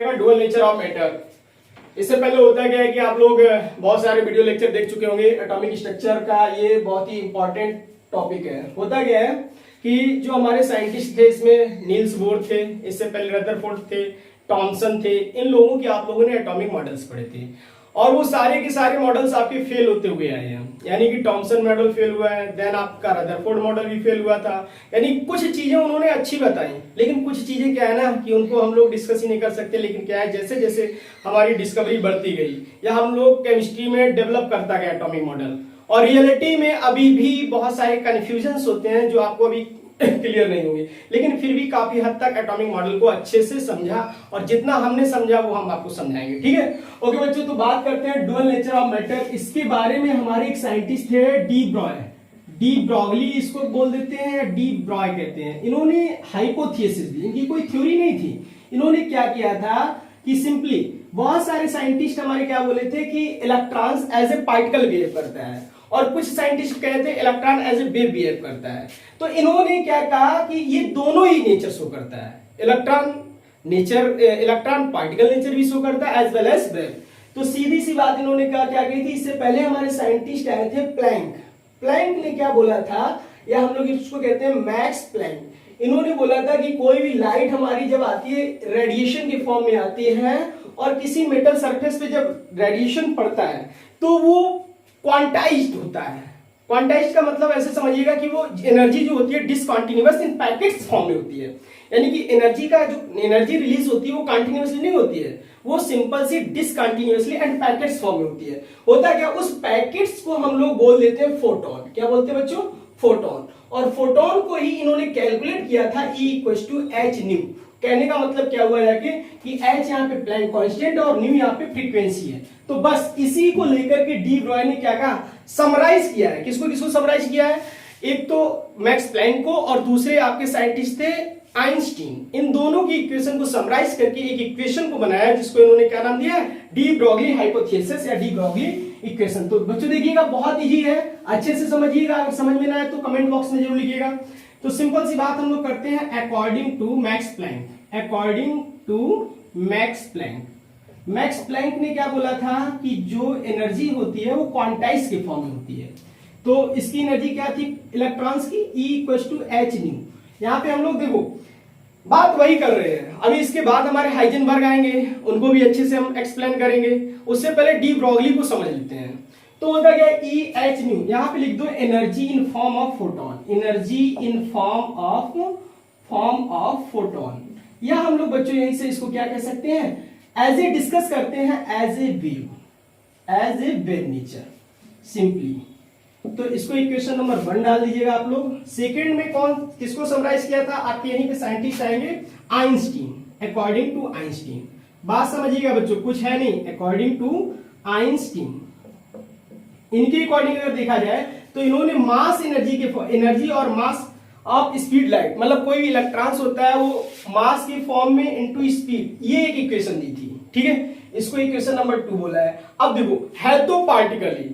Dual nature of matter. इससे पहले होता क्या है कि आप लोग बहुत सारे वीडियो लेक्चर देख चुके होंगे एटॉमिक स्ट्रक्चर का। ये बहुत ही इंपॉर्टेंट टॉपिक है। होता क्या है कि जो हमारे साइंटिस्ट थे इसमें नील्स बोर थे, इससे पहले रदरफोर्ड थे, टॉमसन थे। इन लोगों के आप लोगों ने एटॉमिक मॉडल्स पढ़े थे और वो सारे के सारे मॉडल्स आपके फेल होते हुए आए हैं। यानी कि टॉमसन मॉडल फेल हुआ है, देन आपका रदरफोर्ड मॉडल भी फेल हुआ था। यानी कुछ चीजें उन्होंने अच्छी बताई, लेकिन कुछ चीजें क्या है ना कि उनको हम लोग डिस्कस ही नहीं कर सकते। लेकिन क्या है, जैसे जैसे हमारी डिस्कवरी बढ़ती गई या हम लोग केमिस्ट्री में डेवलप करता गया एटॉमिक मॉडल, और रियलिटी में अभी भी बहुत सारे कंफ्यूजन्स होते हैं जो आपको अभी क्लियर नहीं होंगे, लेकिन फिर भी काफी हद तक एटॉमिक मॉडल को अच्छे से समझा और जितना हमने समझा वो हम आपको समझाएंगे। ठीक है, ओके बच्चों, तो बात करते हैं डुअल नेचर ऑफ मैटर। इसके बारे में हमारे एक साइंटिस्ट थे डी ब्रॉय, डी ब्रॉगली इसको बोल देते हैं या डी ब्रॉय कहते हैं। इन्होंने हाइपोथेसिस दी, इनकी कोई थ्योरी नहीं थी। इन्होंने क्या किया था कि सिंपली बहुत सारे साइंटिस्ट हमारे क्या बोले थे कि electrons as a particle behave करता है, और कुछ साइंटिस्ट कहते हैं electron as a wave behave करता है। तो इन्होंने क्या कहा कि ये दोनों ही नेचर शो करता है। Electron nature, electron particle nature भी शो करता है एज वेल एज वेव। तो सीधी सी बात इन्होंने कहा क्या कही थी। इससे पहले हमारे साइंटिस्ट आए थे प्लैंक। प्लैंक ने क्या बोला था, या हम लोग इसको कहते हैं मैक्स प्लैंक। इन्होंने बोला था कि कोई भी लाइट हमारी जब आती है रेडिएशन के फॉर्म में आती है, और किसी मेटल सरफेस पे जब रेडिएशन पड़ता है तो वो क्वांटाइज्ड होता है। क्वांटाइज्ड का मतलब ऐसे समझिएगा कि वो एनर्जी जो होती है डिसकंटिन्यूअस इन पैकेट्स फॉर्म में होती है। यानी कि एनर्जी का जो एनर्जी रिलीज होती है वो कंटिन्यूअसली नहीं होती है, वो सिंपल सी डिसकंटिन्यूअसली एंड पैकेट्स फॉर्म में होती है। होता क्या, उस पैकेट्स को हम लोग बोल देते हैं फोटोन। क्या बोलते हैं बच्चों? फोटोन। और फोटोन को ही इन्होंने कैलकुलेट किया था E = h न्यू। कहने का मतलब क्या हुआ जाके कि h यहाँ पे प्लैंक कांस्टेंट और न्यू यहाँ पे फ्रीक्वेंसी है। तो बस इसी को लेकर के डी ब्रॉय ने क्या कहा, समराइज किया है। किसको किसको समराइज किया है? एक तो मैक्स प्लैंक को, और दूसरे आपके साइंटिस्ट थे आइंस्टीन। इन दोनों की इक्वेशन को समराइज करके एक इक्वेशन को बनाया जिसको इन्होंने क्या नाम दिया है, डी ब्रॉगली हाइपोथेसिस या डी ब्रॉगली इक्वेशन। तो बच्चों देखिएगा बहुत इजी है, अच्छे से समझिएगा। अगर समझ में ना आए तो कमेंट बॉक्स में जरूर लिखिएगा। तो सिंपल सी बात हम लोग करते हैं according to Max Planck. According to Max Planck, Max Planck ने क्या बोला था कि जो एनर्जी होती है वो क्वांटाइज के फॉर्म में होती है। तो इसकी एनर्जी क्या थी इलेक्ट्रॉन्स की, E = h न्यू। यहाँ पे हम लोग देखो बात वही कर रहे हैं। अभी इसके बाद हमारे हाइजेनबर्ग आएंगे, उनको भी अच्छे से हम एक्सप्लेन करेंगे। उससे पहले डी ब्रॉगली को समझ लेते हैं। तो होता क्या है, E h न्यू। यहाँ पे लिख दो energy in form of photon, energy in form of photon. या हम लोग बच्चों यहीं से इसको क्या कह सकते हैं, एज ए डिस्कस करते हैं as a wave nature simply. तो इसको इक्वेशन नंबर 1 डाल दीजिएगा आप लोग। सेकंड में कौन किसको समराइज किया था, आपके यहीं पे साइंटिस्ट आएंगे आइंस्टीन। अकॉर्डिंग टू आइंस्टीन, बात समझिएगा बच्चों, कुछ है नहीं। अकॉर्डिंग टू आइंस्टीन, इनके अकॉर्डिंग अगर देखा जाए तो इन्होंने मास एनर्जी और मास ऑफ स्पीड लाइट, मतलब कोई भी इलेक्ट्रॉन्स होता है वो मास के फॉर्म में इनटू स्पीड, ये एक इक्वेशन दी थी। ठीक है, इसको इक्वेशन नंबर 2 बोला है। अब देखो है तो पार्टिकल ही,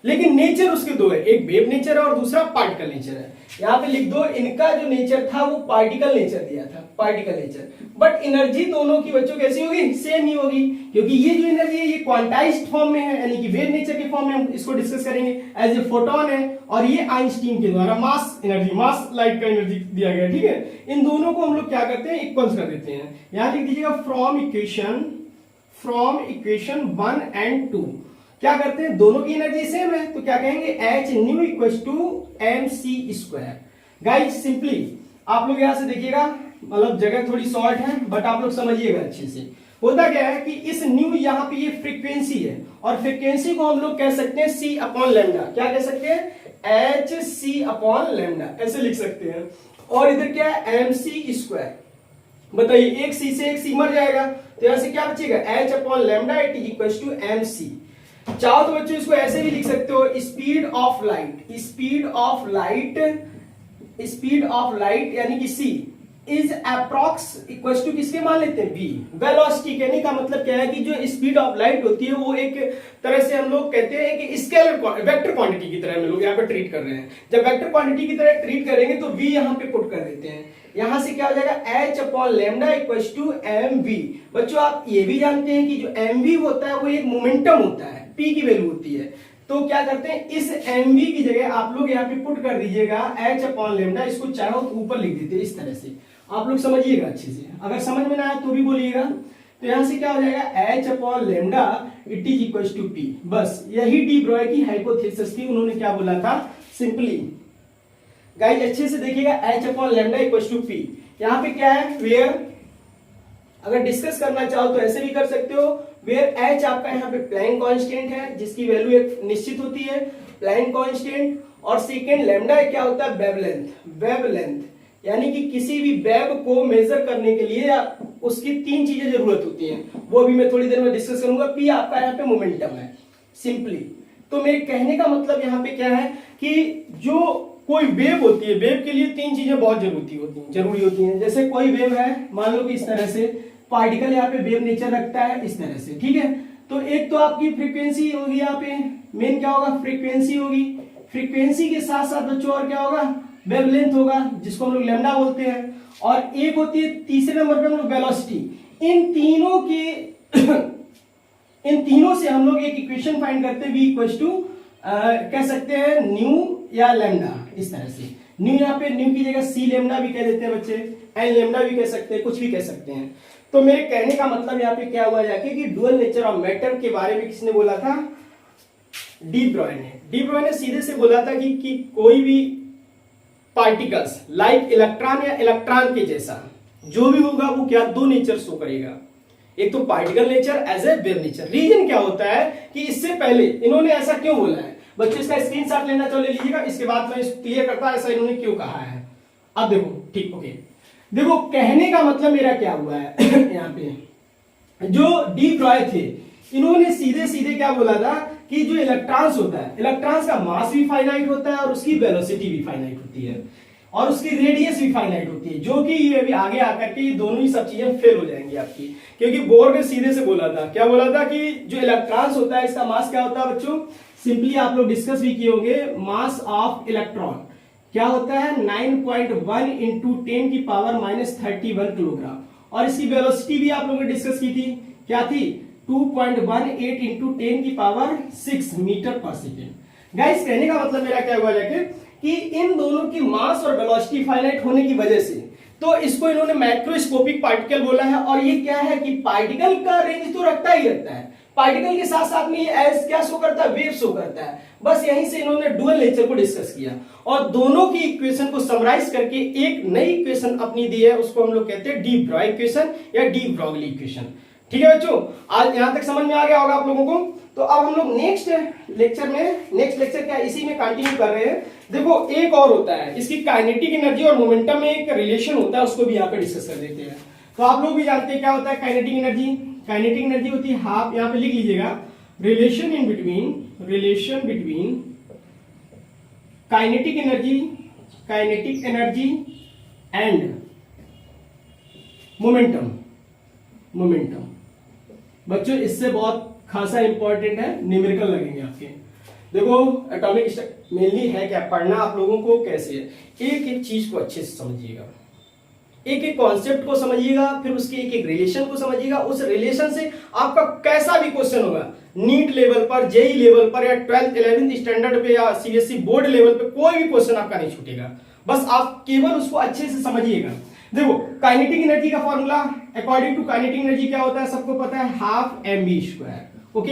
लेकिन नेचर उसके दो है, एक वेव नेचर है और दूसरा पार्टिकल नेचर है। यहाँ पे लिख दो, इनका जो नेचर था वो पार्टिकल नेचर दिया था, पार्टिकल नेचर। बट एनर्जी दोनों की बच्चों कैसी होगी, सेम ही होगी, क्योंकि ये जो एनर्जी है ये क्वांटाइज्ड फॉर्म में है, यानी कि वेव नेचर के फॉर्म में। हम इसको डिस्कस करेंगे एज ए फोटोन है, और ये आइंस्टीन के द्वारा मास एनर्जी, मास लाइट का एनर्जी दिया गया। ठीक है, इन दोनों को हम लोग क्या करते हैं, इक्वल्स कर देते हैं। यहाँ लिख दीजिएगा फ्रॉम इक्वेशन 1 and 2 क्या करते हैं, दोनों की एनर्जी सेम है तो क्या कहेंगे, h new = mc²। Guys simply आप लोग यहां से देखिएगा, मतलब जगह थोड़ी शॉर्ट है बट आप लोग समझिएगा अच्छे से। होता क्या है कि इस न्यू यहाँ पे ये फ्रीक्वेंसी है, और फ्रीक्वेंसी को हम लोग कह सकते हैं c/λ। क्या कह सकते हैं, hc/λ ऐसे लिख सकते हैं। और इधर क्या है, mc²। बताइए, एक c से एक c मर जाएगा तो यहां से क्या बचेगा, h/λ = mc। चाहो तो बच्चों इसको ऐसे भी लिख सकते हो, स्पीड ऑफ लाइट यानी कि c is approx equal to किसके मान लेते हैं v। वेलोसिटी कहने का मतलब क्या है कि जो स्पीड ऑफ लाइट होती है वो एक तरह से हम लोग कहते हैं कि स्केलर वेक्टर क्वांटिटी की तरह हम लोग यहाँ पे ट्रीट कर रहे हैं। जब वेक्टर क्वांटिटी की तरह ट्रीट करेंगे तो v यहाँ पे पुट कर देते हैं। यहां से क्या हो जाएगा h upon lambda equal to mv। बच्चों आप ये भी जानते हैं कि जो mv होता है वो एक मोमेंटम होता है, p की वैल्यू होती है। तो क्या करते हैं इस mv की जगह आप लोग यहाँ पे पुट कर दीजिएगा h अपॉन लैम्डा, इसको चाहो तो ऊपर लिख देते हैं इस तरह से। आप लोग समझिएगा अच्छे से, अगर समझ में ना आए तो भी बोलिएगा। तो यहां से क्या हो जाएगा h upon lambda it is equal to p। बस यही डी ब्रॉय की हाइपोथेसिस थी। उन्होंने क्या बोला था, सिंपली गाइस अच्छे से देखिएगा, h upon lambda equal to p। यहाँ पे क्या है, वेयर, अगर डिस्कस करना चाहो तो ऐसे भी कर सकते हो। वेयर h आपका यहाँ पे प्लैंक कांस्टेंट है जिसकी वैल्यू एक निश्चित होती है, प्लैंक कांस्टेंट। और सेकेंड लैम्डा क्या होता है, वेवलेंथ। वेवलेंथ यानी कि किसी भी वेव को मेजर करने के लिए उसकी तीन चीजें जरूरत होती हैं, वो भी मैं थोड़ी देर में डिस्कस करूंगा। p आपका यहाँ पे मोमेंटम है सिंपली। तो मेरे कहने का मतलब यहाँ पे क्या है कि जो कोई वेव होती है, वेव के लिए तीन चीजें बहुत जरूरी होती हैं। जैसे कोई वेव है, मान लो कि इस तरह से पार्टिकल यहाँ पे वेव नेचर रखता है इस तरह से, ठीक है। तो एक तो आपकी फ्रीक्वेंसी होगी, यहाँ पे मेन क्या होगा, फ्रीक्वेंसी होगी। फ्रीक्वेंसी के साथ साथ बच्चों और क्या होगा, वेवलेंथ होगा जिसको हम लोग लैम्डा बोलते हैं। और एक होती है तीसरे नंबर पे हम लोग वेलोसिटी। इन तीनों से हम लोग एक इक्वेशन फाइंड करते हैं, v इक्वल टू कह सकते हैं न्यू या लैम्डा, इस तरह से। न्यू यहाँ पे न्यू की जगह सी लैम्डा भी कह देते हैं बच्चे, एन लैम्डा भी कह सकते हैं, कुछ भी कह सकते हैं। तो मेरे कहने का मतलब यहाँ पे क्या हुआ जाके कि डुअल नेचर ऑफ मैटर के बारे में किसने बोला था, डी ब्रॉय ने। डी ब्रॉय ने सीधे से बोला था कि कोई भी पार्टिकल्स लाइक इलेक्ट्रॉन या इलेक्ट्रॉन के जैसा जो भी होगा वो क्या, दो नेचर शो करेगा। एक तो particle nature as a wave nature. Reason क्या होता है कि इससे पहले इन्होंने ऐसा क्यों बोला है, बच्चों इसका स्क्रीनशॉट लेना तो ले लीजिएगा, इसके बाद मैं क्लियर करता ऐसा इन्होंने क्यों कहा है। अब देखो, ठीक, ओके, देखो कहने का मतलब मेरा क्या हुआ है यहाँ पे जो डी ब्रॉय थे इन्होंने सीधे सीधे क्या बोला था कि जो इलेक्ट्रॉन्स होता है, इलेक्ट्रॉन्स का मास भी फाइनाइट होता है और उसकी वेलोसिटी भी फाइनाइट होती है और उसकी रेडियस भी फाइनाइट होती है, जो कि ये अभी आगे आकर के दोनों ही सब चीजें फेल हो जाएंगी आपकी। क्योंकि बोर ने सीधे से बोला था, क्या बोला था कि जो इलेक्ट्रॉन्स होता है इसका मास क्या होता है बच्चों, सिंपली आप लोग डिस्कस भी किए होंगे, मास ऑफ इलेक्ट्रॉन क्या होता है 9.1 इंटू 10 की पावर -31 किलोग्राम। और इसकी वेलोसिटी भी आप लोगों ने डिस्कस की थी, क्या थी 2.18 इंटू 10 की पावर 6 मीटर पर सेकेंड। गाइस कहने का मतलब मेरा क्या हुआ जाके कि इन दोनों की मास और वेलोसिटी फाइनाइट होने की वजह से तो इसको इन्होंने मैक्रोस्कोपिक पार्टिकल बोला है। और ये क्या है कि पार्टिकल का रेंज तो रखता ही रहता है, पार्टिकल के साथ साथ में ये एज क्या शो करता है, वेव शो करता है। बस यहीं से इन्होंने डुअल नेचर को डिस्कस किया और दोनों की इक्वेशन को समराइज करके एक नई इक्वेशन अपनी दी है, उसको हम लोग कहते हैं डी ब्रॉय इक्वेशन या डी ब्रॉगली इक्वेशन। ठीक है बच्चों, आज यहां तक समझ में आ गया होगा आप लोगों को। तो अब हम लोग नेक्स्ट लेक्चर क्या इसी में कंटिन्यू कर रहे हैं। देखो एक और होता है, इसकी काइनेटिक एनर्जी और मोमेंटम में एक रिलेशन होता है, उसको भी यहाँ पे डिस्कस कर देते हैं। तो आप लोग भी जानते हैं क्या होता है काइनेटिक एनर्जी। काइनेटिक एनर्जी होती है हाफ, यहाँ पे लिख लीजिएगा, relation between kinetic energy and momentum. बच्चों इससे बहुत खासा इंपॉर्टेंट है, न्यूमेरिकल लगेंगे आपके। देखो एटॉमिक मेनली है क्या, पढ़ना आप लोगों को कैसे है, एक एक चीज को अच्छे से समझिएगा, एक एक कॉन्सेप्ट को समझिएगा, फिर उसके एक एक रिलेशन को समझिएगा। उस रिलेशन से आपका कैसा भी क्वेश्चन होगा, नीट लेवल पर, जेई लेवल पर, या 12th 11th स्टैंडर्ड पे या सीबीएसई बोर्ड लेवल पे, कोई भी क्वेश्चन आपका नहीं छूटेगा। बस आप केवल उसको अच्छे से समझिएगा। देखो काइनेटिक एनर्जी का formula according to kinetic energy क्या होता है, सबको पता है, हाफ mv²। ओके,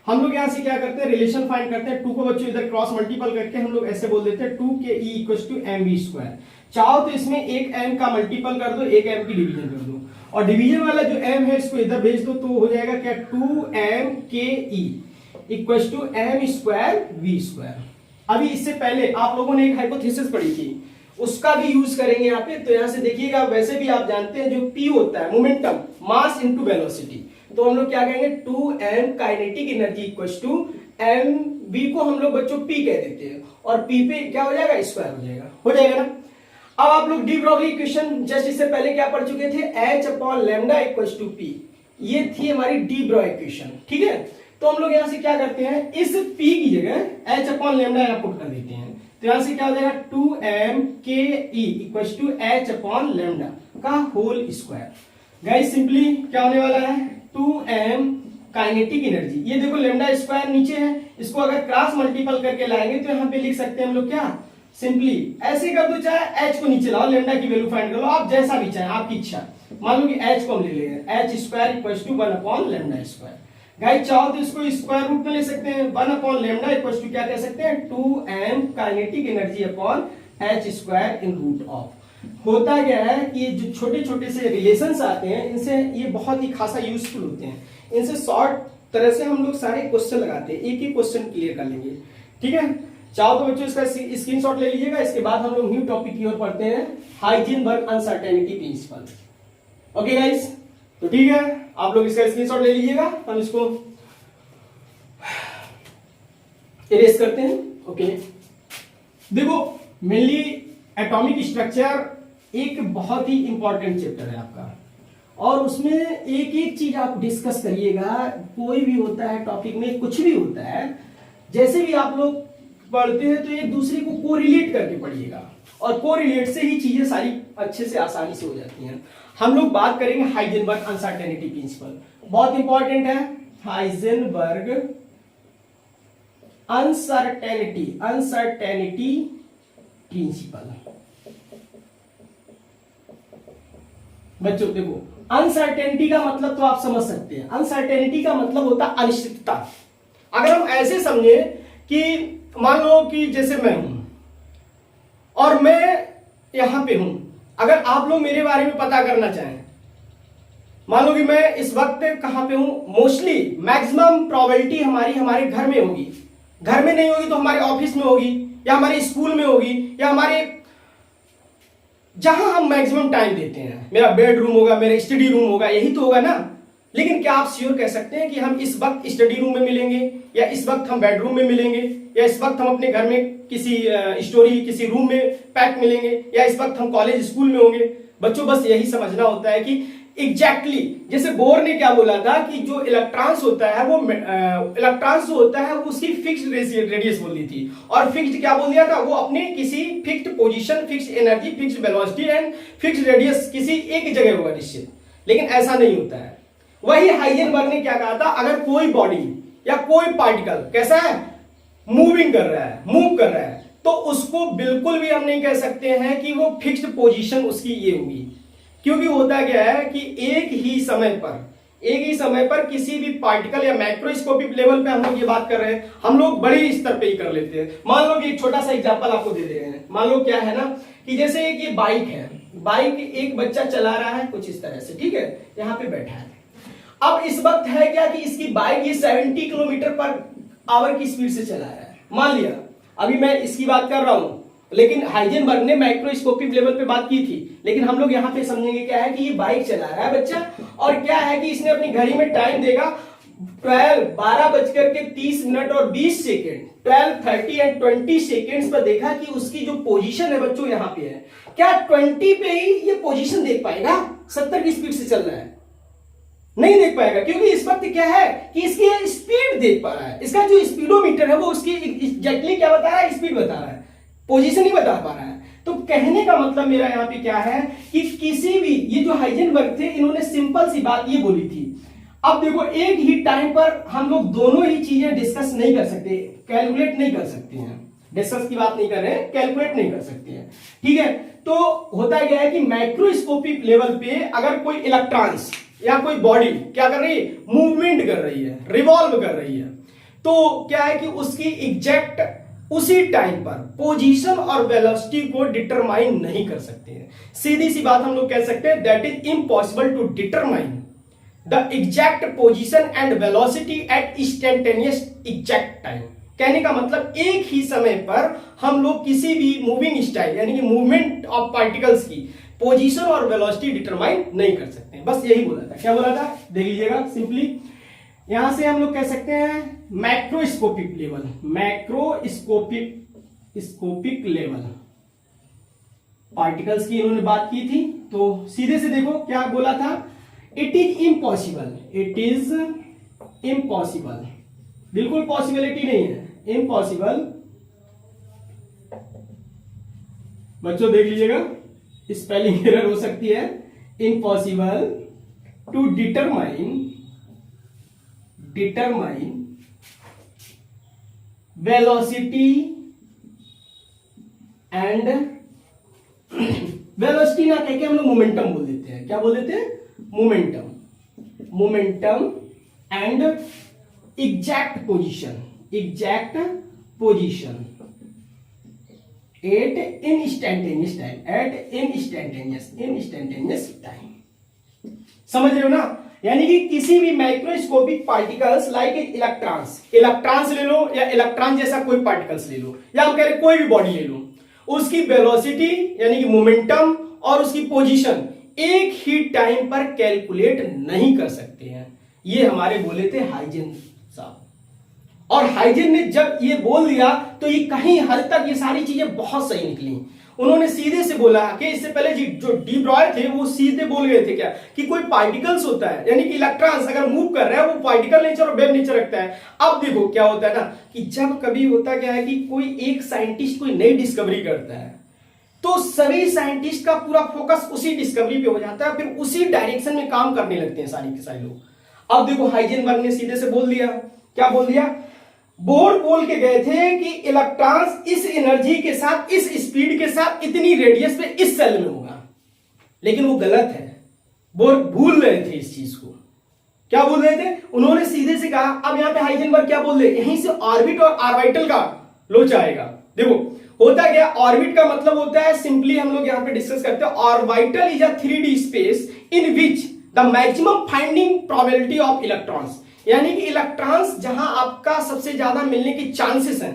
हम लोग यहां से क्या करते हैं, रिलेशन फाइंड करते हैं। 2 को बच्चों इधर क्रॉस मल्टीपल करके हम लोग ऐसे बोल देते हैं 2ke = mv²। चाहो तो इसमें एक m का मल्टीपल कर दो, एक m की डिवीजन कर दो, और डिवीजन वाला जो m है इसको इधर भेज दो, तो हो जाएगा क्या 2mke = m²v²। अभी इससे पहले आप लोगों ने एक हाइपोथेसिस पढ़ी थी, उसका भी यूज करेंगे यहाँ पे। तो यहाँ से देखिएगा, वैसे भी आप जानते हैं जो p होता है मोमेंटम, मास इनटू वेलोसिटी, तो हम लोग क्या कहेंगे 2m काइनेटिक एनर्जी = mv को हम लोग बच्चों p कह देते हैं, और p पे क्या हो जाएगा, स्क्वायर हो जाएगा ना। अब आप लोग डी ब्रॉगली इक्वेशन जस्ट इससे पहले क्या पढ़ चुके थे, H upon lambda equals to P, ये थी हमारी डी ब्रॉ इक्वेशन, ठीक है। तो हम लोग यहां से क्या करते हैं, इस पी की जगह एच अपॉन लैम्डा यहां पुट कर देते हैं, तो यहां से क्या हो जाएगा 2m के E equals to H upon lambda का होल स्क्वायर। गाइस सिंपली क्या होने वाला है, 2m काइनेटिक एनर्जी, ये देखो लैम्डा स्क्वायर नीचे है, इसको अगर क्रॉस मल्टीपल करके लाएंगे तो यहाँ पे लिख सकते हैं हम लोग क्या, सिंपली ऐसे कर दो, चाहे एच को नीचे लाओ, लैम्डा की वैल्यू फाइंड कर लो, आप जैसा भी चाहे, आपकी इच्छा। मान लो कि एच को हम ले लेंगे, H square equals to 1 upon lambda square. Guys चाहो तो इसको स्क्वायर रूट में ले सकते हैं, 1 अपॉन लैम्डा इक्वल्स टू क्या कह सकते हैं, 2m kinetic energy upon H square in root of. होता क्या है कि ये जो छोटे छोटे से रिलेशंस आते हैं, इनसे ये बहुत ही खासा यूजफुल होते हैं, इनसे शॉर्ट तरह से हम लोग सारे क्वेश्चन लगाते हैं, एक ही क्वेश्चन क्लियर कर लेंगे, ठीक है। चाहो तो बच्चों इसका स्क्रीनशॉट ले लीजिएगा, इसके बाद हम लोग न्यू टॉपिक की ओर पढ़ते हैं, Heisenberg uncertainty principle. Okay guys, तो ठीक है, आप लोग इसका स्क्रीनशॉट ले लीजिएगा, हम इसको इरेज करते हैं। ओके देखो, मेनली एटॉमिक स्ट्रक्चर एक बहुत ही इंपॉर्टेंट चैप्टर है आपका, और उसमें एक एक चीज आप डिस्कस करिएगा, कोई भी होता है टॉपिक में, कुछ भी होता है, जैसे भी आप लोग पढ़ते हैं तो एक दूसरे को कोरिलेट करके पढ़िएगा, और कोरिलेट से ही चीजें सारी अच्छे से आसानी से हो जाती हैं। हम लोग बात करेंगे हाइजेनबर्ग अनसर्टेनिटी प्रिंसिपल, बहुत इंपॉर्टेंट है, हाइजेनबर्ग अनसर्टेनिटी प्रिंसिपल। बच्चों देखो, अनसर्टेनिटी का मतलब तो आप समझ सकते हैं, अनसर्टेनिटी का मतलब होता है अनिश्चितता। अगर हम ऐसे समझे कि मान लो कि जैसे मैं हूं और मैं यहां पे हूं, अगर आप लोग मेरे बारे में पता करना चाहें, मान लो कि मैं इस वक्त कहां पे हूं, मोस्टली मैक्सिमम प्रोबेबिलिटी हमारे घर में होगी, घर में नहीं होगी तो हमारे ऑफिस में होगी, या हमारे स्कूल में होगी, या हमारे जहां हम मैक्सिमम टाइम देते हैं, मेरा बेडरूम होगा, मेरा स्टडी रूम होगा, यही तो होगा ना। लेकिन क्या आप श्योर कह सकते हैं कि हम इस वक्त स्टडी रूम में मिलेंगे, या इस वक्त हम बेडरूम में मिलेंगे, या इस वक्त हम अपने घर में किसी स्टोरी किसी रूम में पैक मिलेंगे, या इस वक्त हम कॉलेज स्कूल में होंगे। बच्चों बस यही समझना होता है कि एग्जैक्टली जैसे बोर ने क्या बोला था कि जो इलेक्ट्रॉन्स होता है वो इलेक्ट्रॉन्स जो होता है वो उसकी फिक्स्ड रेडियस बोल दी थी, और फिक्स्ड क्या बोल दिया था, वो अपने किसी fixed position, fixed energy, fixed velocity and fixed radius किसी एक जगह होगा निश्चित। लेकिन ऐसा नहीं होता है। वही हाइजेनबर्ग ने क्या कहा था, अगर कोई बॉडी या कोई पार्टिकल कैसा है, मूविंग कर रहा है, मूव कर रहा है, तो उसको बिल्कुल भी हम नहीं कह सकते हैं कि वो फिक्स्ड पोजीशन उसकी ये होगी। क्योंकि होता क्या है कि एक ही समय पर किसी भी पार्टिकल या माइक्रोस्कोपिक लेवल पे हम लोग ये बात कर रहे हैं, हम लोग बड़े स्तर पे ही कर लेते हैं। मान लो कि एक छोटा सा एग्जांपल आपको दे रहे हैं, मान लो क्या है ना कि जैसे एक ये बाइक है, बाइक एक बच्चा चला रहा है कुछ इस तरह से, ठीक है, यहाँ पे बैठा है। अब इस वक्त है क्या कि इसकी बाइक ये 70 किलोमीटर पर आवर की स्पीड से चला रहा है, मान लिया, अभी मैं इसकी बात कर रहा हूं, लेकिन हाइजेनबर्ग ने माइक्रोस्कोपिक लेवल पे बात की थी। लेकिन हम लोग यहाँ पे समझेंगे क्या है कि ये बाइक चला रहा है बच्चा, और क्या है कि इसने अपनी घड़ी में टाइम देगा 12:30 और 20 सेकेंड, 12:30 एंड 20 सेकेंड्स पर देखा कि उसकी जो पोजीशन है बच्चों यहाँ पे है, क्या 20 पे ही ये पोजीशन देख पाएगा, 70 की स्पीड से चल रहा है, नहीं देख पाएगा। क्योंकि इस वक्त क्या है कि इसकी स्पीड देख पा रहा है, इसका जो स्पीडोमीटर है वो उसकी एग्जैक्टली क्या बता रहा है, स्पीड बता रहा है, पोजीशन ही बता पा रहा है। तो कहने का मतलब मेरा यहाँ पे क्या है कि किसी भी, ये जो हाइजेनबर्ग थे इन्होंने सिंपल सी बात ये बोली थी। अब देखो, एक ही टाइम पर हम लोग दोनों ही चीजें डिस्कस नहीं कर सकते, कैलकुलेट नहीं कर सकते हैं, डिस्कस की बात नहीं कर रहे हैं, कैलकुलेट नहीं कर सकते हैं, ठीक है। तो होता क्या है कि माइक्रोस्कोपिक लेवल पे अगर कोई इलेक्ट्रॉन्स या कोई बॉडी क्या कर रही है, मूवमेंट कर रही है, रिवॉल्व कर रही है, तो क्या है कि उसकी एग्जैक्ट उसी टाइम पर पोजीशन और वेलोसिटी को डिटरमाइन नहीं कर सकते हैं। सीधी सी बात हम लोग कह सकते हैं, that is impossible to determine the exact position and velocity at instantaneous exact time. कहने का मतलब एक ही समय पर हम लोग किसी भी मूविंग स्टाइल यानी कि मूवमेंट ऑफ पार्टिकल्स की पोजीशन और वेलोसिटी डिटरमाइन नहीं कर सकते हैं। बस यही बोला था। क्या बोला था, देख लीजिएगा सिंपली। यहां से हम लोग कह सकते हैं macroscopic level, macroscopic level, particles की इन्होंने बात की थी, तो सीधे से देखो क्या बोला था, it is impossible, it is impossible, बिल्कुल पॉसिबिलिटी नहीं है, इम्पॉसिबल। बच्चों देख लीजिएगा, स्पेलिंग एरर हो सकती है, impossible to determine velocity and velocity ना कह के हम लोग मोमेंटम बोल देते हैं, क्या बोल देते हैं, momentum and exact position at instantaneous time. समझ रहे हो ना, यानी कि किसी भी माइक्रोस्कोपिक पार्टिकल्स लाइक इलेक्ट्रॉन्स ले लो, या इलेक्ट्रॉन जैसा कोई पार्टिकल्स ले लो, या हम कह रहे कोई भी बॉडी ले लो, उसकी वेलोसिटी यानी कि मोमेंटम और उसकी पोजीशन एक ही टाइम पर कैलकुलेट नहीं कर सकते हैं। ये हमारे बोले थे हाइजेन साहब, और हाइजेन ने जब ये बोल दिया तो ये कहीं हद तक ये सारी चीजें बहुत सही निकली। उन्होंने सीधे से बोला कि इससे पहले जो डी ब्रॉय थे वो सीधे बोल गए थे क्या, कि कोई पार्टिकल्स होता है, यानी कि इलेक्ट्रॉन्स अगर मूव कर रहा है वो पार्टिकल नेचर और वेव नेचर रखता है। अब देखो क्या होता है ना, कि जब कभी होता क्या है कि कोई एक साइंटिस्ट कोई नई डिस्कवरी करता है तो सभी साइंटिस्ट का पूरा फोकस उसी डिस्कवरी पे हो जाता है, फिर उसी डायरेक्शन में काम करने लगते हैं सारी के सारे लोग। अब देखो हाइजेनबर्ग ने सीधे से बोल दिया, क्या बोल दिया, बोर बोल के गए थे कि इलेक्ट्रॉन्स इस एनर्जी के साथ, इस स्पीड के साथ, इतनी रेडियस पे इस सेल में होगा, लेकिन वो गलत है। बोर भूल रहे थे इस चीज को, क्या भूल रहे थे, उन्होंने सीधे से कहा। अब यहां पे हाइजेनबर्ग क्या बोल रहे, यहीं से ऑर्बिट और ऑर्बिटल का लोच आएगा। देखो होता क्या, ऑर्बिट का मतलब होता है, सिंपली हम लोग यहां पे डिस्कस करते हैं, orbital is a 3D space in which the maximum finding probability of electrons, यानी कि इलेक्ट्रॉन्स जहां आपका सबसे ज्यादा मिलने की चांसेस हैं,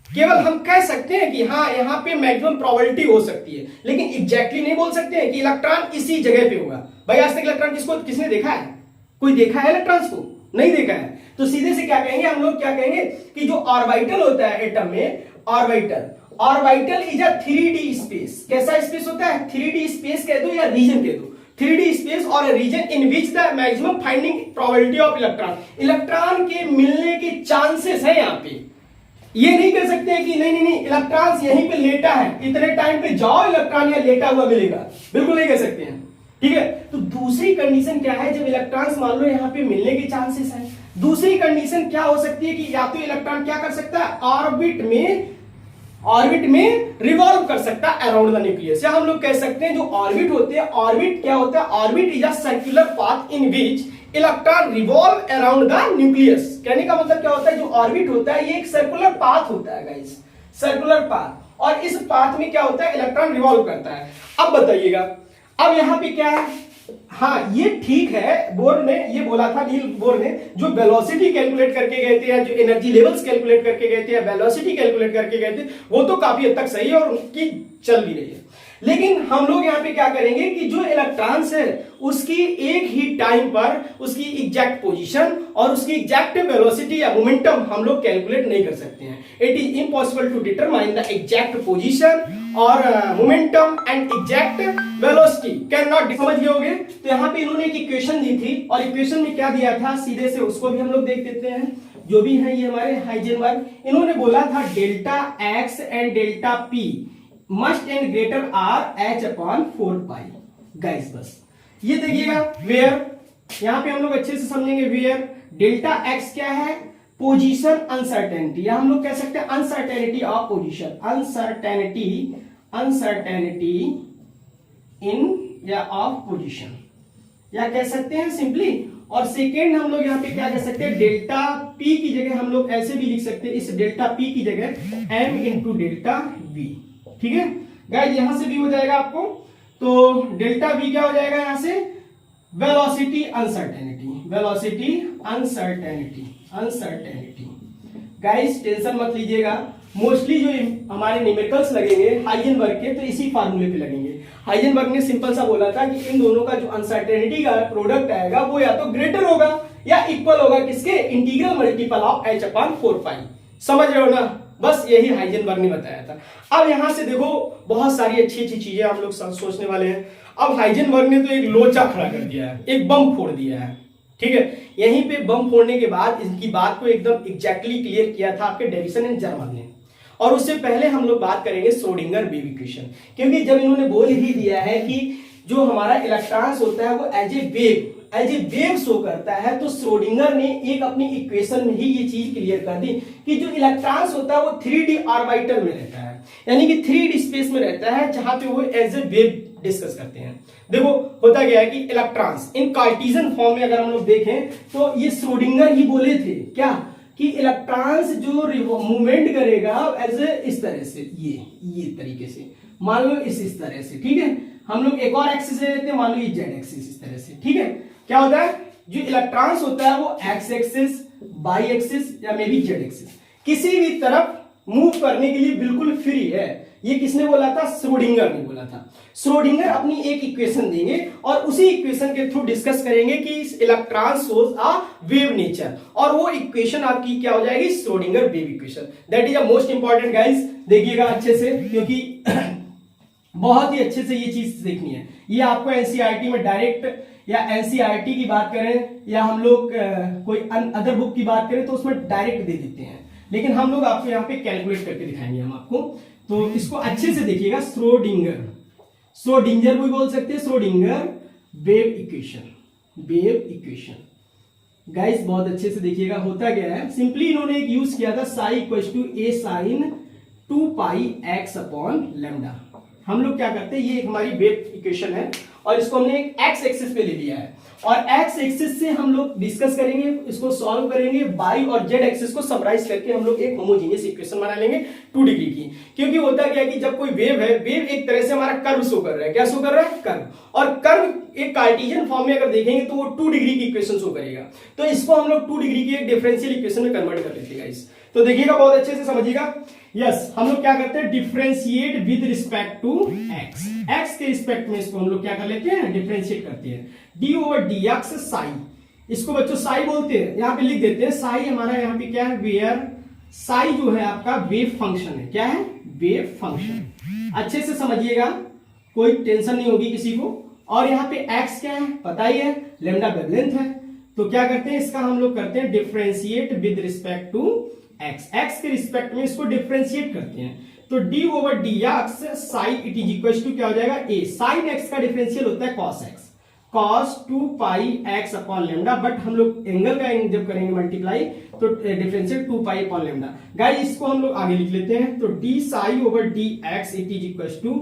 केवल हम कह सकते हैं कि हाँ यहां पे मैक्सिमम प्रोबेबिलिटी हो सकती है, लेकिन एग्जैक्टली नहीं बोल सकते हैं कि इलेक्ट्रॉन इसी जगह पे होगा। भाई आज तक इलेक्ट्रॉन किसने देखा है, कोई देखा है इलेक्ट्रॉन्स को, नहीं देखा है। तो सीधे से क्या कहेंगे हम लोग, क्या कहेंगे कि जो ऑर्बिटल होता है एटम में, orbital is a 3D space. कैसा स्पेस होता है, 3D स्पेस कह दो या रीजन कह दो, 3D स्पेस और region in which the maximum finding probability of electron, electron के मिलने के चांसेस है। यहां पे ये नहीं कह सकते हैं कि नहीं इलेक्ट्रॉन यहीं पे लेटा है, इतने टाइम पे जाओ इलेक्ट्रॉन यहां लेटा हुआ मिलेगा, बिल्कुल नहीं कह सकते हैं, ठीक है। तो दूसरी कंडीशन क्या है, जब इलेक्ट्रॉन्स मान लो यहां पे मिलने के चांसेस है, दूसरी कंडीशन क्या हो सकती है कि या तो इलेक्ट्रॉन क्या कर सकता है, ऑर्बिट में रिवॉल्व कर सकता है अराउंड द न्यूक्लियस, या हम लोग कह सकते हैं जो ऑर्बिट होते हैं, ऑर्बिट क्या होता है, orbit is a circular path in which electron revolve around the nucleus. कहने का मतलब क्या होता है, जो ऑर्बिट होता है ये एक सर्कुलर पाथ होता है गाइस, सर्कुलर पाथ, और इस पाथ में क्या होता है, इलेक्ट्रॉन रिवॉल्व करता है। अब बताइएगा, अब यहां पे क्या है, हाँ ये ठीक है, बोर ने ये बोला था, नील बोर ने जो वेलोसिटी कैलकुलेट करके गए थे, या जो एनर्जी लेवल्स कैलकुलेट करके गए थे, या वेलोसिटी कैलकुलेट करके गए थे, वो तो काफी हद तक सही है और उनकी चल भी रही है। लेकिन हम लोग यहाँ पे क्या करेंगे कि जो इलेक्ट्रॉन्स है उसकी एक ही टाइम पर उसकी एग्जैक्ट पोजीशन और उसकी एग्जैक्ट वेलोसिटी या मोमेंटम हम लोग कैलकुलेट नहीं कर सकते हैं। It is impossible to determine the exact position और momentum and exact velocity can not. समझ गए होंगे। तो यहाँ पे इन्होंने एक इक्वेशन दी थी और इक्वेशन में क्या दिया था, सीधे से उसको भी हम लोग देख देते हैं। जो भी है ये हमारे हाइजेनबर्ग, इन्होंने बोला था delta x and delta P must and greater R H upon 4 pi. Guys बस ये देखिएगा, वेयर यहां पे हम लोग अच्छे से समझेंगे। वेयर डेल्टा एक्स क्या है, पोजीशन अनसर्टेनिटी, या हम लोग कह सकते हैं अनसर्टेनिटी ऑफ पोजीशन, अनसर्टेनिटी इन या ऑफ पोजीशन, या कह सकते हैं सिंपली। और सेकेंड हम लोग यहाँ पे क्या कह सकते हैं, डेल्टा पी की जगह हम लोग ऐसे भी लिख सकते हैं, इस डेल्टा पी की जगह एम इंटू डेल्टा वी। ठीक है गाइस, यहां से भी हो जाएगा आपको, तो डेल्टा वी क्या हो जाएगा यहां से, velocity uncertainty, velocity uncertainty. Guys tension मत लीजिएगा, मोस्टली जो हमारे न्यूमेरिकल्स लगेंगे हाइजेनबर्ग के, तो इसी फार्मूले पे लगेंगे। हाइजेनबर्ग ने सिंपल सा बोला था कि इन दोनों का जो अनसर्टेनिटी का प्रोडक्ट आएगा वो या तो ग्रेटर होगा या इक्वल होगा किसके, integral multiple of h upon 4 पाई। समझ रहे हो ना। बस यही हाइजेनबर्ग ने बताया था। अब यहां से देखो बहुत सारी अच्छी अच्छी चीजें आप लोग सोचने वाले हैं। अब हाइजेनबर्ग ने तो एक लोचा खड़ा कर दिया है, एक बम फोड़ दिया है, ठीक है। यहीं पे बम फोड़ने के बाद इनकी बात को एकदम एग्जैक्टली क्लियर किया था आपके डेविसन एंड जर्मन ने। और उससे पहले हम लोग बात करेंगे श्रोडिंगर वेव इक्वेशन, क्योंकि जब इन्होंने बोल ही दिया है कि जो हमारा इलेक्ट्रॉन्स होता है वो एज ए वेव शो करता है, तो श्रोडिंगर ने एक अपनी इक्वेशन में ही ये चीज क्लियर कर दी कि जो इलेक्ट्रॉन्स होता है वो 3D ऑर्बिटल में रहता है, यानी कि 3D स्पेस में रहता है, जहां पे वो एज ए वेव डिस्कस करते हैं। देखो होता क्या है कि इलेक्ट्रॉन्स इन कार्टेशियन फॉर्म में अगर हम लोग देखें तो ये श्रोडिंगर ही बोले थे क्या कि इलेक्ट्रॉन्स जो मूवमेंट करेगा एज ए इस तरह से, ये तरीके से, मान लो इस तरह से, ठीक है। हम लोग एक और एक्सिस ले लेते हैं, मान लो ये जेड एक्सिस इस तरह से, ठीक है। क्या होता है जो इलेक्ट्रॉन्स होता है वो एक्स एक्सिस, वाई एक्सिस या मे बी जेड एक्सिस किसी भी तरफ मूव करने के लिए बिल्कुल फ्री है। ये किसने बोला था? श्रोडिंगर ने बोला था। श्रोडिंगर अपनी एक इक्वेशन देंगे और उसी इक्वेशन के थ्रू डिस्कस करेंगे कि electron shows a wave nature, और वो इक्वेशन आपकी क्या हो जाएगी? Schrodinger wave equation. That is a most important guys, देखिएगा अच्छे से, क्योंकि बहुत ही अच्छे से ये चीज देखनी है। ये आपको एनसीईआरटी में डायरेक्ट, या एनसीईआरटी की बात करें या हम लोग कोई अदर बुक की बात करें तो उसमें डायरेक्ट दे देते हैं, लेकिन हम लोग आपको यहाँ पे कैलकुलेट करके दिखाएंगे हम आपको। तो इसको अच्छे से देखिएगा, श्रोडिंगर भी बोल सकते हैं, श्रोडिंगर वेव इक्वेशन। गाइस बहुत अच्छे से देखिएगा, होता क्या है, सिंपली इन्होंने एक यूज किया था psi equal to a sine 2 pi x upon lambda. हम लोग क्या करते हैं, ये एक हमारी वेव इक्वेशन है और इसको हमने एक एक्स एक्सिस पे ले लिया है, और एक्स एक्सिस से हम लोग डिस्कस करेंगे, इसको सॉल्व करेंगे, वाई और जेड एक्सिस को समराइज करके हम लोग एक होमोजेनियस इक्वेशन बना लेंगे 2 डिग्री की। क्योंकि होता क्या है कि जब कोई वेव है, वेव एक तरह से हमारा कर्व शो कर रहा है। क्या शो कर रहा है? कर्व। और कर्व एक कार्टेशियन फॉर्म में अगर देखेंगे तो वो 2 डिग्री की इक्वेशन शो करेगा। तो इसको हम लोग 2 डिग्री की एक डिफरेंशियल इक्वेशन में कन्वर्ट कर लेते हैं गाइस। तो देखिएगा बहुत अच्छे से समझिएगा। यस, हम लोग क्या करते हैं, differentiate with respect to x. X के रिस्पेक्ट में इसको हम लोग क्या कर लेते हैं, डिफरेंशिएट करते हैं। D over d x Sai, इसको बच्चों साई बोलते हैं, यहाँ पे लिख देते हैं साई। हमारा यहाँ पे क्या है, वेयर साई जो है आपका वेव फंक्शन है। क्या है? Wave function. अच्छे से समझिएगा, कोई टेंशन नहीं होगी किसी को। और यहाँ पे एक्स क्या है पता ही है, लैम्डा वेवलेंथ है। तो क्या करते हैं, इसका हम लोग करते हैं differentiate with respect to x. X के रिस्पेक्ट में इसको डिफरेंशिएट करते हैं। तो d over d x psi it is equal to क्या हो जाएगा, ए साइन एक्स का डिफरेंशियल होता है cos x, cos 2 pi x upon lambda. But हम लोग एंगल का जब करेंगे मल्टीप्लाई तो differential 2 pi upon lambda. Guys इसको हम लोग आगे लिख लेते हैं। तो d Sai over d x it is equal to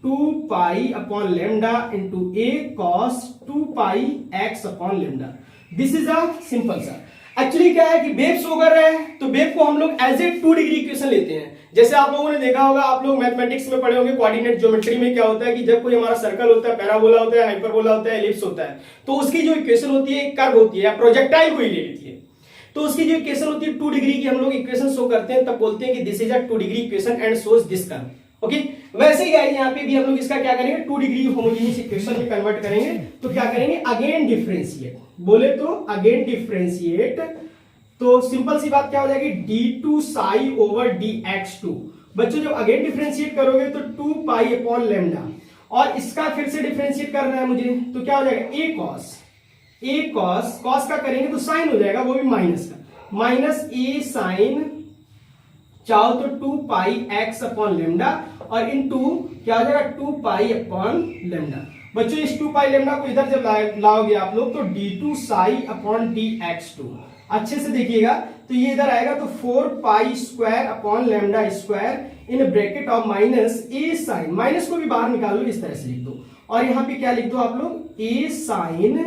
2 pi upon lambda into a cos 2 pi x upon lambda. This is a simple सा। एक्चुअली क्या है कि वेव शो कर रहे हैं, तो वेव को हम लोग एज ए 2 डिग्री इक्वेशन लेते हैं। जैसे आप लोगों ने देखा होगा, आप लोग मैथमेटिक्स में पढ़े होंगे, कोऑर्डिनेट ज्योमेट्री में क्या होता है कि जब कोई हमारा सर्कल होता है, पैराबोला होता है, हाइपरबोला होता है, एलिप्स होता है, तो उसकी जो इक्वेशन होती है कर्व होती है, या प्रोजेक्टाइल को ही ले लेती है। तो उसकी जो इक्वेशन होती है 2 डिग्री की, हम लोग इक्वेशन शो करते हैं, तब बोलते हैं कि this is a 2 degree equation and shows this curve. Okay, वैसे ही गाइस यहाँ पे भी हम लोग इसका क्या करेंगे, 2 डिग्री होमोजेनियस इक्वेशन में कन्वर्ट करेंगे। तो क्या करेंगे, अगेन डिफरेंशिएट, बोले तो अगेन डिफरेंशिएट। तो सिंपल सी बात क्या हो जाएगी, d2 साई ओवर dx2। बच्चों जब अगेन डिफरेंशिएट करोगे तो 2 पाई अपॉन लेमडा, और इसका फिर से डिफरेंशिएट करना है मुझे, तो क्या हो जाएगा, a cos का करेंगे तो साइन हो जाएगा, वो भी माइनस का, माइनस a साइन चाहो तो 2 पाई एक्स अपॉन लेमडा, और इनटू क्या हो जाएगा 2 पाई अपॉन लेमडा। बच्चों इस 2 पाई लेमडा को इधर जब लाओगे आप लोग तो d2 साई अपॉन dx2। अच्छे से देखिएगा, तो ये इधर आएगा तो 4 pi square upon lambda square in bracket of minus a sine, minus को भी बाहर निकालो, इस तरह से लिख दो, और यहाँ पे क्या लिख दो आप लोग, ए sine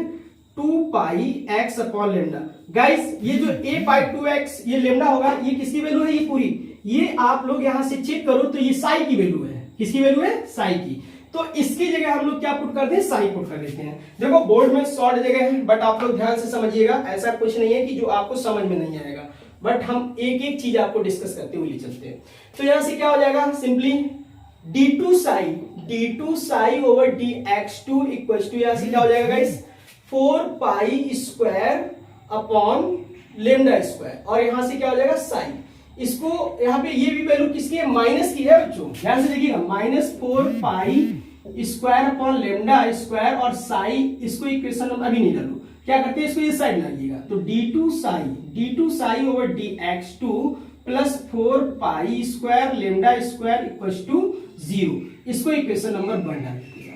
2 pi x upon lambda. Guys ये जो a पाई 2x ये लेमडा होगा, ये किसकी वैल्यू है, ये पूरी, ये आप लोग यहां से चेक करो तो ये साई की वैल्यू है। किसकी वैल्यू है, साई की। तो इसकी जगह हम लोग क्या पुट कर दें, साई पुट कर देते हैं। देखो बोर्ड में शॉर्ट जगह है, बट आप लोग ध्यान से समझिएगा, ऐसा कुछ नहीं है कि जो आपको समझ में नहीं आएगा, बट हम एक एक चीज आपको डिस्कस करते हुए चलते हैं। तो यहां से क्या हो जाएगा, simply d2 psi over dx2 equal to, यहां से क्या हो जाएगा guys, 4 pi square upon lambda square, और यहां से क्या हो जाएगा साई। इसको यहाँ पे ये भी वैल्यू किसकी है, माइनस की है बच्चों, ध्यान से देखिएगा, -4 pi square upon lambda square और साई, इसको इक्वेशन नंबर अभी नहीं डालो, क्या करते हैं इसको इस साइड लाइएगा, तो d2 psi over dx2 plus 4 pi square lambda square equal to 0, इसको इक्वेशन नंबर 1 डाल दीजिएगा।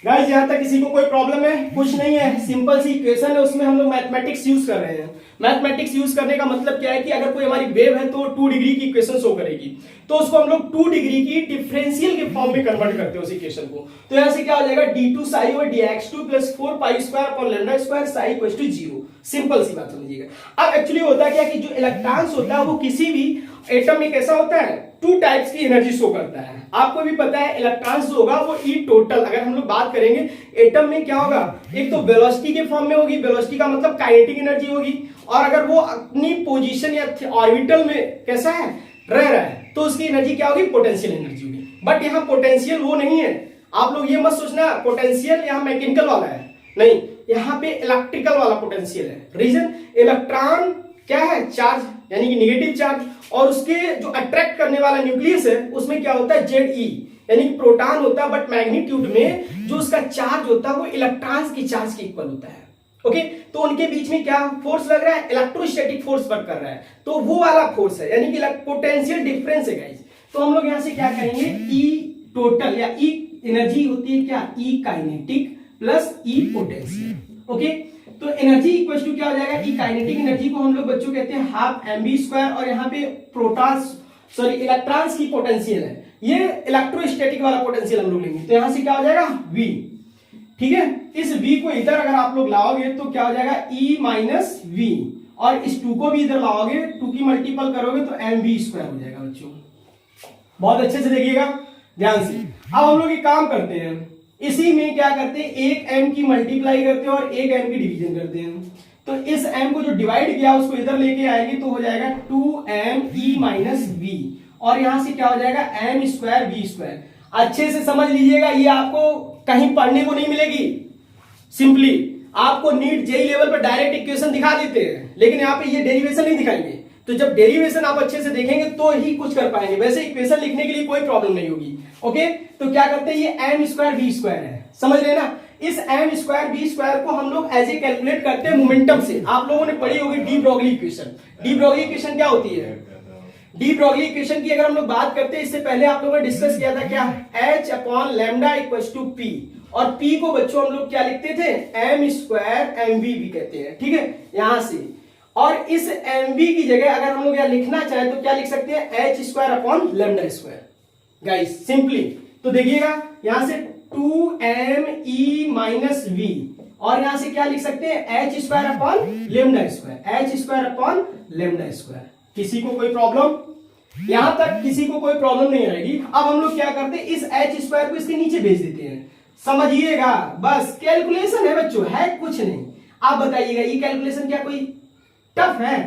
गाइस यहां तक किसी को कोई प्रॉब्लम है? कुछ नहीं है, सिंपल सी इक्वेशन है, उसमें हम लोग मैथमेटिक्स यूज कर रहे हैं। मैथमेटिक्स यूज करने का मतलब क्या है कि अगर कोई हमारी वेव है तो 2 डिग्री की इक्वेशन शो करेगी, तो उसको हम लोग 2 डिग्री की डिफरेंशियल के फॉर्म में कन्वर्ट करते हैं उस इक्वेशन को। तो यहां से क्या हो जाएगा, d2 psi over dx2 plus 4 pi square upon lambda square psi equal to 0। Simple सी बात समझिएगा। अब एक्चुअली होता क्या कि जो इलेक्ट्रॉन्स होता है वो किसी भी एटम में कैसा होता है, 2 टाइप्स की एनर्जी शो करता है। आपको भी पता है इलेक्ट्रॉन्स जो होगा वो ई टोटल, अगर हम लोग बात करेंगे एटम में क्या होगा, एक तो वेलोसिटी के फॉर्म में होगी, वेलोसिटी का मतलब काइनेटिक एनर्जी होगी, और अगर वो अपनी पोजीशन या ऑर्बिटल में कैसा है रह रहा है तो उसकी एनर्जी क्या होगी, पोटेंशियल एनर्जी होगी। बट यहाँ पोटेंशियल वो नहीं है, आप लोग ये मत सोचना पोटेंशियल यहाँ मैकेनिकल वाला है, नहीं, यहाँ पे इलेक्ट्रिकल वाला पोटेंशियल है। रीजन, इलेक्ट्रॉन क्या है, चार्ज यानी कि नेगेटिव चार्ज, और उसके जो अट्रैक्ट करने वाला न्यूक्लियस है उसमें क्या होता है, Ze यानी कि प्रोटॉन होता है, बट मैग्नीट्यूड में जो उसका चार्ज होता है वो इलेक्ट्रॉन्स की चार्ज के इक्वल होता है। ओके, तो उनके बीच में क्या फोर्स लग रहा है, इलेक्ट्रोस्टैटिक फोर्स वर्क कर रहा है, तो वो वाला फोर्स है, यानी कि पोटेंशियल डिफरेंस है गाइस। तो हम लोग यहां से क्या करेंगे, ई टोटल या ई एनर्जी होती है क्या, ई काइनेटिक प्लस ई पोटेंशियल। ओके, तो एनर्जी इक्वल टू क्या हो जाएगा, ई काइनेटिक एनर्जी को हम लोग बच्चों कहते हैं हाफ mv स्क्वायर, और यहाँ पे इलेक्ट्रॉन्स की पोटेंशियल है, ये इलेक्ट्रोस्टैटिक वाला पोटेंशियल हम लोग लेंगे, तो यहां से क्या हो जाएगा v। ठीक है, इस v को इधर अगर आप लोग लाओगे तो क्या हो जाएगा, e माइनस v, और इस 2 को भी इधर लाओगे, 2 की मल्टीपल करोगे तो mv स्क्वायर हो जाएगा बच्चों। बहुत अच्छे से देखिएगा ध्यान से। अब हम लोग एक काम करते हैं, इसी में क्या करते हैं, एक m की मल्टीप्लाई करते हैं और एक m की डिवीजन करते हैं, तो इस m को जो डिवाइड किया उसको इधर लेके आएंगे तो हो जाएगा 2m e माइनस v, और यहां से क्या हो जाएगा m स्क्वायर v स्क्वायर। अच्छे से समझ लीजिएगा, ये आपको कहीं पढ़ने को नहीं मिलेगी, सिंपली आपको नीट जेई लेवल पर डायरेक्ट इक्वेशन दिखा देते हैं, लेकिन यहाँ पे ये डेरिवेशन नहीं दिखाएंगे। तो जब डेरिवेशन आप अच्छे से देखेंगे तो ही कुछ कर पाएंगे, वैसे इक्वेशन लिखने के लिए कोई प्रॉब्लम नहीं होगी। ओके, तो क्या करते हैं, ये m स्क्वायर v स्क्वायर है, समझ रहे ना। इस m स्क्वायर v स्क्वायर को हम लोग एज ए कैलकुलेट करते हैं मोमेंटम से। आप लोगों ने पढ़ी होगी de Broglie equation. De Broglie equation क्या होती है, डी ब्रोगली इक्वेशन की अगर हम लोग बात करते हैं, इससे पहले आप लोगों ने डिस्कस किया था क्या, h upon lambda equals to p, और p को बच्चों हम लोग क्या लिखते थे, m स्क्वायर mv भी कहते हैं। ठीक है, यहां से, और इस mv की जगह अगर हम लोग यहाँ लिखना चाहें तो क्या लिख सकते हैं, h square upon lambda square guys, simply. तो देखिएगा यहां से 2m e माइनस v, और यहां से क्या लिख सकते हैं, h square upon lambda square, h square upon lambda square. किसी को कोई प्रॉब्लम, यहां तक किसी को कोई प्रॉब्लम नहीं आएगी। अब हम लोग क्या करते हैं, इस h स्क्वायर को इसके नीचे भेज देते हैं, समझिएगा, बस कैलकुलेशन है बच्चों, है कुछ नहीं। आप बताइएगा ये कैलकुलेशन क्या कोई टफ है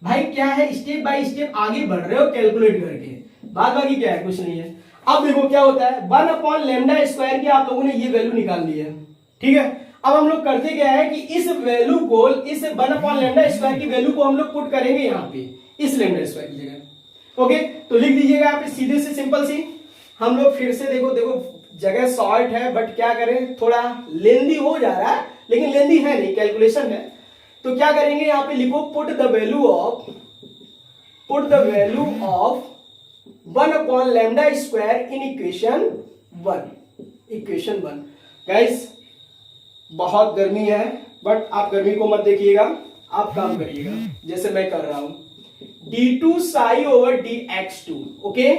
भाई, क्या है, स्टेप बाय स्टेप आगे बढ़ रहे हो कैलकुलेट करके, बात बाकी क्या है, कुछ नहीं है। अब देखो क्या होता है, 1 अपॉन लेमडा स्क्वायर की आप लोगों ने ये वैल्यू निकाल ली है। ठीक है, अब हम लोग करते क्या है कि इस वैल्यू को, इस 1 अपॉन लेमडा स्क्वायर की वैल्यू को हम लोग पुट करेंगे यहाँ पे इस लेमडा स्क्वायर की जगह। ओके, तो लिख दीजिएगा यहाँ पे सीधे से, सिंपल सी। हम लोग फिर से देखो जगह शॉर्ट है, बट क्या करें, थोड़ा लेंदी हो जा रहा है, लेकिन लेंदी है नहीं, कैलकुलेशन है। तो क्या करेंगे, यहाँ पे लिखो put the value of 1 upon lambda square in equation 1। Guys बहुत गर्मी है, बट आप गर्मी को मत देखिएगा, आप काम करिएगा जैसे मैं कर रहा हूं, d2 psi over dx2। Okay,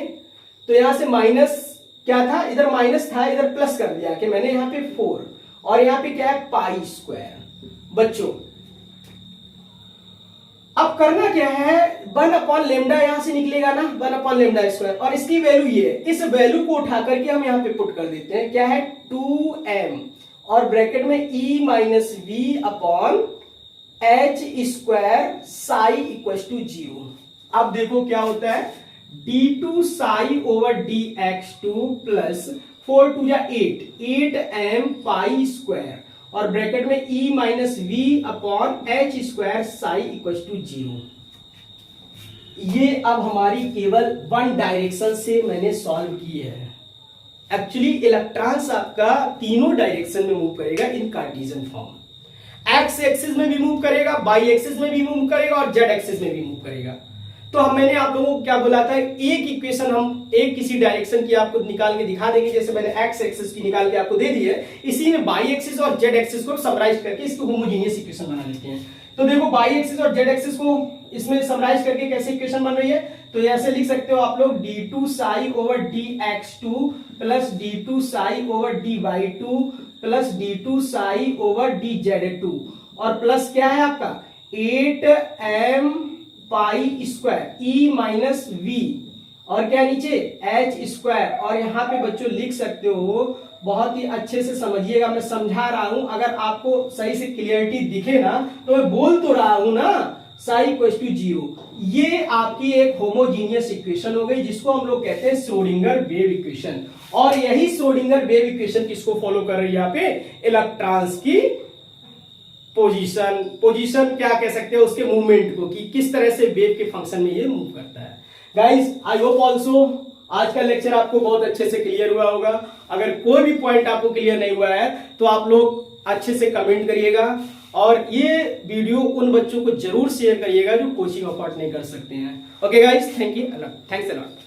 तो यहां से माइनस क्या था, इधर माइनस था, इधर प्लस कर दिया कि मैंने यहाँ पे 4, और यहाँ पे क्या है पाई स्क्वायर। बच्चों अब करना क्या है, 1 अपॉन लेमडा यहां से निकलेगा ना, 1 अपॉन लेमडा स्क्वायर, और इसकी वैल्यू ये है, इस वैल्यू को उठा करके हम यहाँ पे पुट कर देते हैं, क्या है 2m, और ब्रैकेट में e minus V upon h square psi equal to 0। अब देखो क्या होता है, d2 psi over dx2 plus 4 2 या 8m पाई स्क्वायर, और ब्रैकेट में e minus V upon h square psi equal to 0। ये अब हमारी केवल वन डायरेक्शन से मैंने सॉल्व की है। एक्चुअली इलेक्ट्रॉन्स आपका तीनों डायरेक्शन में मूव करेगा इन कार्टेशियन फॉर्म। एक्स एक्सिस में भी मूव करेगा, वाई एक्सिस में भी मूव करेगा और जेड एक्सिस में भी मूव करेगा। तो हम मैंने आप लोगों को क्या बोला था, एक इक्वेशन हम एक किसी डायरेक्शन की आपको निकाल के दिखा देंगे, जैसे मैंने एक्स एक्सिस की निकाल के आपको दे दी है, इसी में वाई एक्सिस और जेड एक्सिस को समराइज करके इसको होमोजेनियस इक्वेशन बना लेते हैं। तो देखो वाई एक्सिस और जेड एक्सिस को इसमें समराइज करके कैसे इक्वेशन बन रही है, तो ऐसे लिख सकते हो आप लोग d2 psi over dx2 plus d2 psi over dy2 plus d2 psi over dz2 और प्लस क्या है आपका 8m pi square E minus V और क्या नीचे एच स्क्वायर। और यहाँ पे बच्चों लिख सकते हो, बहुत ही अच्छे से समझिएगा, मैं समझा रहा हूं, अगर आपको सही से क्लियरिटी दिखे ना तो मैं बोल तो रहा हूं ना, साई इक्वल्स टू 0। ये आपकी एक होमोजीनियस इक्वेशन हो गई जिसको हम लोग कहते हैं श्रोडिंगर वेव इक्वेशन। और यही श्रोडिंगर वेव इक्वेशन किसको फॉलो कर रही है यहाँ पे, इलेक्ट्रॉन्स की पोजीशन क्या कह सकते हैं उसके मूवमेंट को, कि किस तरह से वेव के फंक्शन में ये मूव करता है। गाइस आई होप ऑल्सो आज का लेक्चर आपको बहुत अच्छे से क्लियर हुआ होगा। अगर कोई भी पॉइंट आपको क्लियर नहीं हुआ है तो आप लोग अच्छे से कमेंट करिएगा और ये वीडियो उन बच्चों को जरूर शेयर करिएगा जो कोचिंग अफोर्ड नहीं कर सकते हैं। Okay guys, thanks a lot.